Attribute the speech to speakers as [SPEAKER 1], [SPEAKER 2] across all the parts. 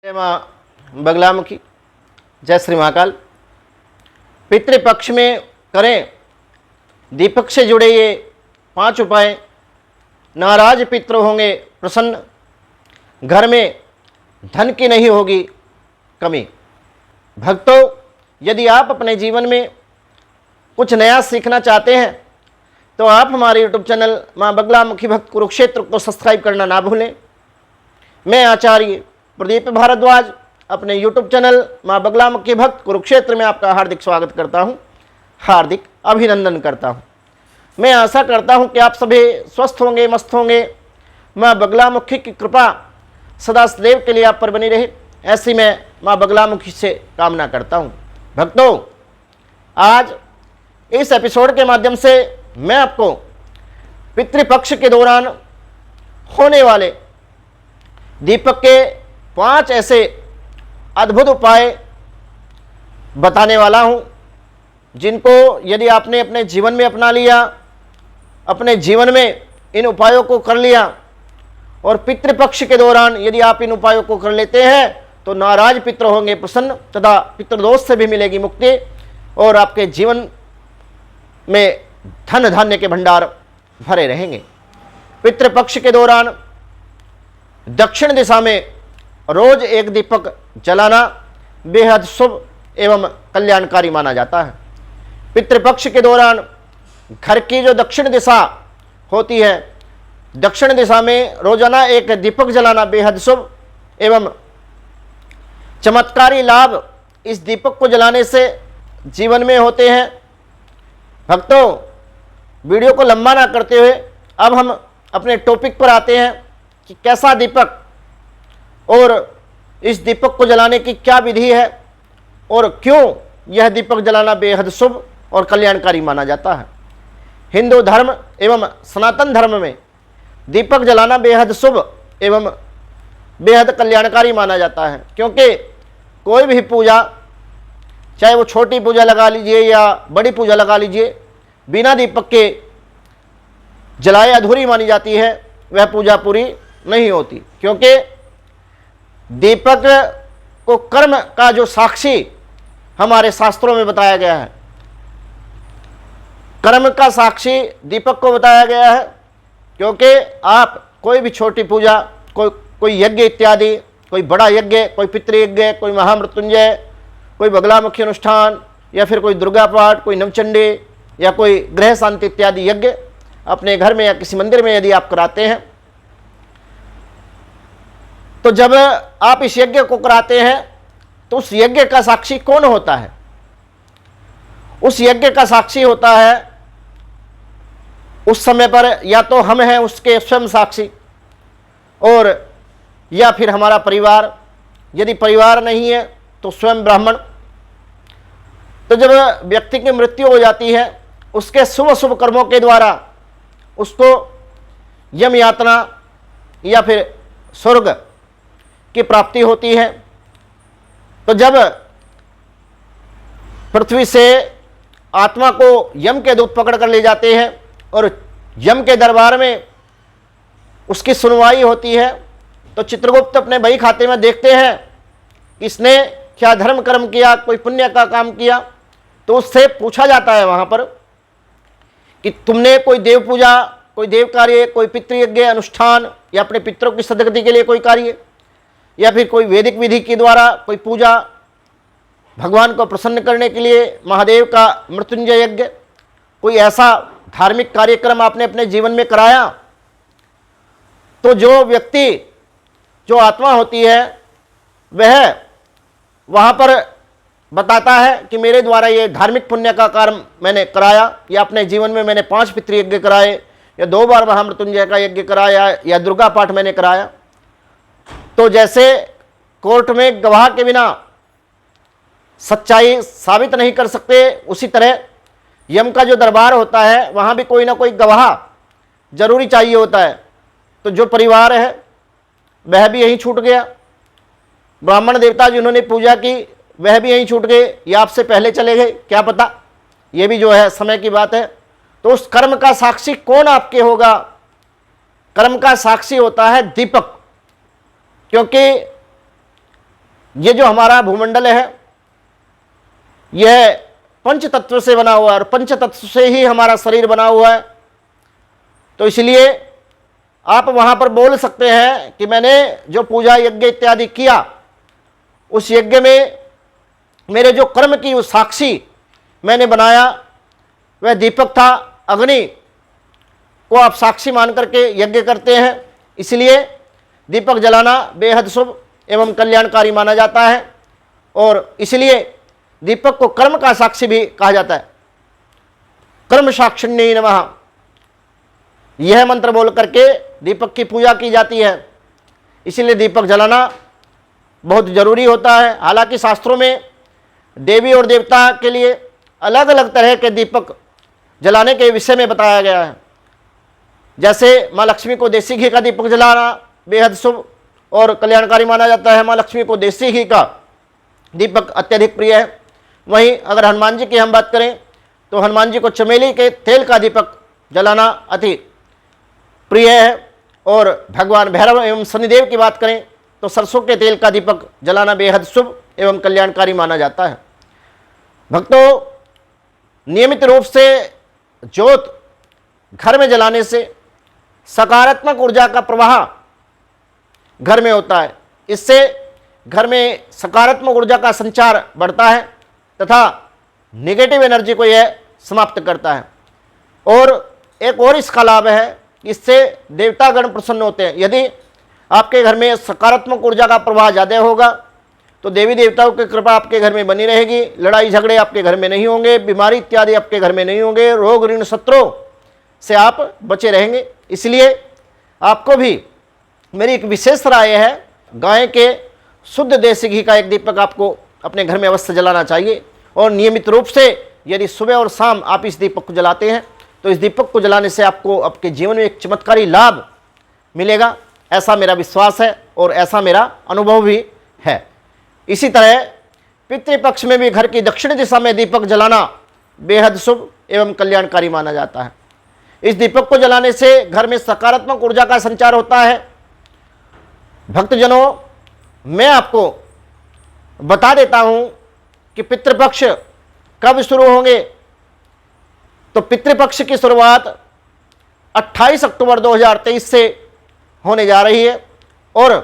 [SPEAKER 1] जय माँ बगलामुखी, जय श्री महाकाल। पितृपक्ष में करें दीपक से जुड़े ये 5 उपाय। नाराज पितृ होंगे प्रसन्न, घर में धन की नहीं होगी कमी। भक्तों, यदि आप अपने जीवन में कुछ नया सीखना चाहते हैं तो आप हमारे यूट्यूब चैनल माँ बगलामुखी भक्त कुरुक्षेत्र को सब्सक्राइब करना ना भूलें। मैं आचार्य प्रदीप भारद्वाज अपने यूट्यूब चैनल माँ बगलामुखी भक्त कुरुक्षेत्र में आपका हार्दिक स्वागत करता हूँ, हार्दिक अभिनंदन करता हूँ। मैं आशा करता हूँ कि आप सभी स्वस्थ होंगे, मस्त होंगे। माँ बगलामुखी की कृपा सदा सदैव के लिए आप पर बनी रहे, ऐसी मैं माँ बगलामुखी से कामना करता हूँ। भक्तों, आज इस एपिसोड के माध्यम से मैं आपको पितृपक्ष के दौरान होने वाले दीपक के 5 ऐसे अद्भुत उपाय बताने वाला हूं, जिनको यदि आपने अपने जीवन में अपना लिया, अपने जीवन में इन उपायों को कर लिया और पितृपक्ष के दौरान यदि आप इन उपायों को कर लेते हैं तो नाराज पितृ होंगे प्रसन्न तथा पितृदोष से भी मिलेगी मुक्ति और आपके जीवन में धन धान्य के भंडार भरे रहेंगे। पितृपक्ष के दौरान दक्षिण दिशा में रोज एक दीपक जलाना बेहद शुभ एवं कल्याणकारी माना जाता है। पितृपक्ष के दौरान घर की जो दक्षिण दिशा होती है, दक्षिण दिशा में रोजाना एक दीपक जलाना बेहद शुभ एवं चमत्कारी लाभ इस दीपक को जलाने से जीवन में होते हैं। भक्तों, वीडियो को लंबा ना करते हुए अब हम अपने टॉपिक पर आते हैं कि कैसा दीपक और इस दीपक को जलाने की क्या विधि है और क्यों यह दीपक जलाना बेहद शुभ और कल्याणकारी माना जाता है। हिंदू धर्म एवं सनातन धर्म में दीपक जलाना बेहद शुभ एवं बेहद कल्याणकारी माना जाता है, क्योंकि कोई भी पूजा, चाहे वो छोटी पूजा लगा लीजिए या बड़ी पूजा लगा लीजिए, बिना दीपक के जलाए अधूरी मानी जाती है, वह पूजा पूरी नहीं होती। क्योंकि दीपक को कर्म का जो साक्षी हमारे शास्त्रों में बताया गया है, कर्म का साक्षी दीपक को बताया गया है। क्योंकि आप कोई भी छोटी पूजा, कोई यज्ञ इत्यादि, कोई बड़ा यज्ञ, कोई पितृयज्ञ, कोई महामृत्युंजय, कोई बगलामुखी अनुष्ठान या फिर कोई दुर्गा पाठ, कोई नवचंडी या कोई ग्रह शांति इत्यादि यज्ञ अपने घर में या किसी मंदिर में यदि आप कराते हैं, तो जब आप इस यज्ञ को कराते हैं तो उस यज्ञ का साक्षी कौन होता है? उस यज्ञ का साक्षी होता है उस समय पर या तो हम हैं उसके स्वयं साक्षी, और या फिर हमारा परिवार। यदि परिवार नहीं है तो स्वयं ब्राह्मण। तो जब व्यक्ति की मृत्यु हो जाती है, उसके शुभ शुभ कर्मों के द्वारा उसको यम यातना या फिर स्वर्ग की प्राप्ति होती है। तो जब पृथ्वी से आत्मा को यम के दूत पकड़ कर ले जाते हैं और यम के दरबार में उसकी सुनवाई होती है, तो चित्रगुप्त अपने बही खाते में देखते हैं कि इसने क्या धर्म कर्म किया, कोई पुण्य का काम किया। तो उससे पूछा जाता है वहां पर कि तुमने कोई देव पूजा, कोई देव कार्य, कोई पितृयज्ञ अनुष्ठान या अपने पितरों की सदगति के लिए कोई कार्य या फिर कोई वैदिक विधि के द्वारा कोई पूजा, भगवान को प्रसन्न करने के लिए महादेव का मृत्युंजय यज्ञ, कोई ऐसा धार्मिक कार्यक्रम आपने अपने जीवन में कराया? तो जो व्यक्ति, जो आत्मा होती है, वह वहाँ पर बताता है कि मेरे द्वारा ये धार्मिक पुण्य का कार्य मैंने कराया, या अपने जीवन में मैंने 5 पितृयज्ञ कराए, या 2 बार महामृत्युंजय का यज्ञ कराया, या दुर्गा पाठ मैंने कराया। तो जैसे कोर्ट में गवाह के बिना सच्चाई साबित नहीं कर सकते, उसी तरह यम का जो दरबार होता है वहाँ भी कोई ना कोई गवाह जरूरी चाहिए होता है। तो जो परिवार है वह भी यहीं छूट गया, ब्राह्मण देवता जिन्होंने पूजा की वह भी यहीं छूट गए या आपसे पहले चले गए, क्या पता, ये भी जो है समय की बात है। तो उस कर्म का साक्षी कौन आपके होगा? कर्म का साक्षी होता है दीपक। क्योंकि ये जो हमारा भूमंडल है यह पंच तत्व से बना हुआ है और पंच तत्व से ही हमारा शरीर बना हुआ है। तो इसलिए आप वहां पर बोल सकते हैं कि मैंने जो पूजा यज्ञ इत्यादि किया उस यज्ञ में मेरे जो कर्म की उस साक्षी मैंने बनाया वह दीपक था, अग्नि को आप साक्षी मान करके यज्ञ करते हैं। इसलिए दीपक जलाना बेहद शुभ एवं कल्याणकारी माना जाता है और इसलिए दीपक को कर्म का साक्षी भी कहा जाता है। कर्म साक्षिण्ये नमः, यह मंत्र बोल करके दीपक की पूजा की जाती है। इसलिए दीपक जलाना बहुत जरूरी होता है। हालांकि शास्त्रों में देवी और देवता के लिए अलग अलग तरह के दीपक जलाने के विषय में बताया गया है। जैसे माँ लक्ष्मी को देसी घी का दीपक जलाना बेहद शुभ और कल्याणकारी माना जाता है। माँ लक्ष्मी को देसी घी का दीपक अत्यधिक प्रिय है। वहीं अगर हनुमान जी की हम बात करें तो हनुमान जी को चमेली के तेल का दीपक जलाना अति प्रिय है और भगवान भैरव एवं शनिदेव की बात करें तो सरसों के तेल का दीपक जलाना बेहद शुभ एवं कल्याणकारी माना जाता है। भक्तों, नियमित रूप से ज्योत घर में जलाने से सकारात्मक ऊर्जा का प्रवाह घर में होता है। इससे घर में सकारात्मक ऊर्जा का संचार बढ़ता है तथा नेगेटिव एनर्जी को यह समाप्त करता है। और एक और इसका लाभ है, इससे देवतागण प्रसन्न होते हैं। यदि आपके घर में सकारात्मक ऊर्जा का प्रवाह ज़्यादा होगा तो देवी देवताओं की कृपा आपके घर में बनी रहेगी। लड़ाई झगड़े आपके घर में नहीं होंगे, बीमारी इत्यादि आपके घर में नहीं होंगे, रोग ऋण शत्रुओं से आप बचे रहेंगे। इसलिए आपको भी मेरी एक विशेष राय है, गाय के शुद्ध देसी घी का एक दीपक आपको अपने घर में अवश्य जलाना चाहिए। और नियमित रूप से यदि सुबह और शाम आप इस दीपक को जलाते हैं तो इस दीपक को जलाने से आपको आपके जीवन में एक चमत्कारी लाभ मिलेगा, ऐसा मेरा विश्वास है और ऐसा मेरा अनुभव भी है। इसी तरह पितृपक्ष में भी घर की दक्षिण दिशा में दीपक जलाना बेहद शुभ एवं कल्याणकारी माना जाता है। इस दीपक को जलाने से घर में सकारात्मक ऊर्जा का संचार होता है। भक्तजनों, मैं आपको बता देता हूं कि पितृपक्ष कब शुरू होंगे। तो पितृपक्ष की शुरुआत 28 अक्टूबर 2023 से होने जा रही है और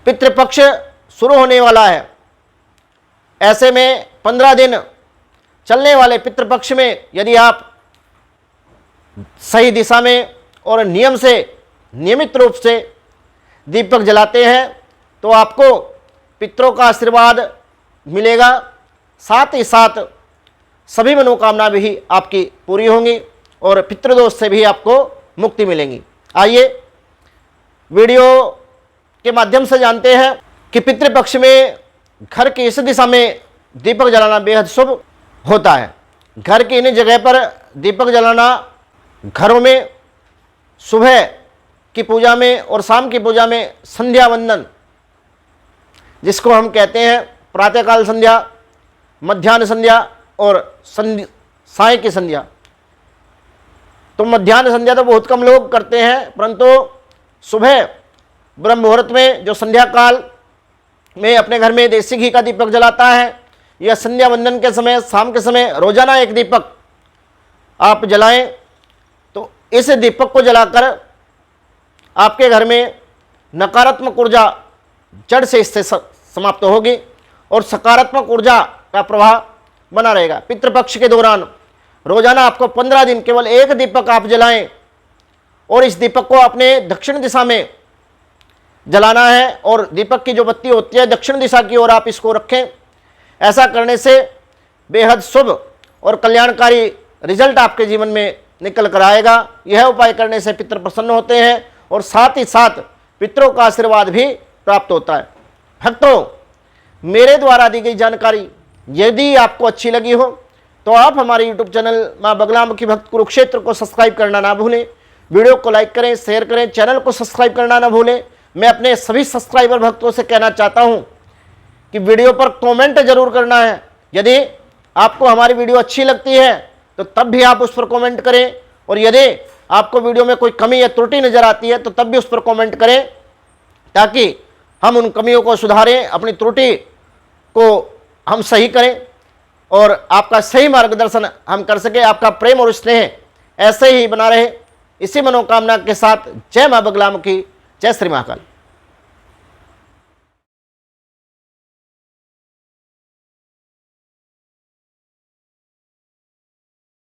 [SPEAKER 1] पितृपक्ष शुरू होने वाला है। ऐसे में 15 दिन चलने वाले पितृपक्ष में यदि आप सही दिशा में और नियम से नियमित रूप से दीपक जलाते हैं तो आपको पितरों का आशीर्वाद मिलेगा, साथ ही साथ सभी मनोकामना भी आपकी पूरी होंगी और पितृदोष से भी आपको मुक्ति मिलेगी। आइए वीडियो के माध्यम से जानते हैं कि पितृपक्ष में घर की इस दिशा में दीपक जलाना बेहद शुभ होता है। घर की इन जगह पर दीपक जलाना घरों में सुबह की पूजा में और शाम की पूजा में संध्या वंदन, जिसको हम कहते हैं प्रातःकाल संध्या, मध्याह्न संध्या और साय की संध्या। तो मध्याह्न संध्या तो बहुत कम लोग करते हैं, परंतु सुबह ब्रह्म मुहूर्त में जो संध्या काल में अपने घर में देसी घी का दीपक जलाता है या संध्या वंदन के समय शाम के समय रोजाना एक दीपक आप जलाएं तो इस दीपक को जलाकर आपके घर में नकारात्मक ऊर्जा जड़ से इससे समाप्त होगी और सकारात्मक ऊर्जा का प्रवाह बना रहेगा। पितृपक्ष के दौरान रोजाना आपको 15 दिन केवल एक दीपक आप जलाएं और इस दीपक को अपने दक्षिण दिशा में जलाना है और दीपक की जो बत्ती होती है दक्षिण दिशा की ओर आप इसको रखें। ऐसा करने से बेहद शुभ और कल्याणकारी रिजल्ट आपके जीवन में निकल कर आएगा। यह उपाय करने से पितृ प्रसन्न होते हैं और साथ ही साथ पितरों का आशीर्वाद भी प्राप्त होता है। भक्तों, मेरे द्वारा दी गई जानकारी यदि आपको अच्छी लगी हो तो आप हमारे YouTube चैनल माँ बगलामुखी भक्त कुरुक्षेत्र को सब्सक्राइब करना ना भूलें। वीडियो को लाइक करें, शेयर करें, चैनल को सब्सक्राइब करना ना भूलें। मैं अपने सभी सब्सक्राइबर भक्तों से कहना चाहता हूं कि वीडियो पर कमेंट जरूर करना है। यदि आपको हमारी वीडियो अच्छी लगती है तो तब भी आप उस पर कमेंट करें और यदि आपको वीडियो में कोई कमी या त्रुटि नजर आती है तो तब भी उस पर कमेंट करें, ताकि हम उन कमियों को सुधारें, अपनी त्रुटि को हम सही करें और आपका सही मार्गदर्शन हम कर सकें। आपका प्रेम और स्नेह ऐसे ही बना रहे, इसी मनोकामना के साथ जय मां बगलामुखी, जय श्री महाकाल।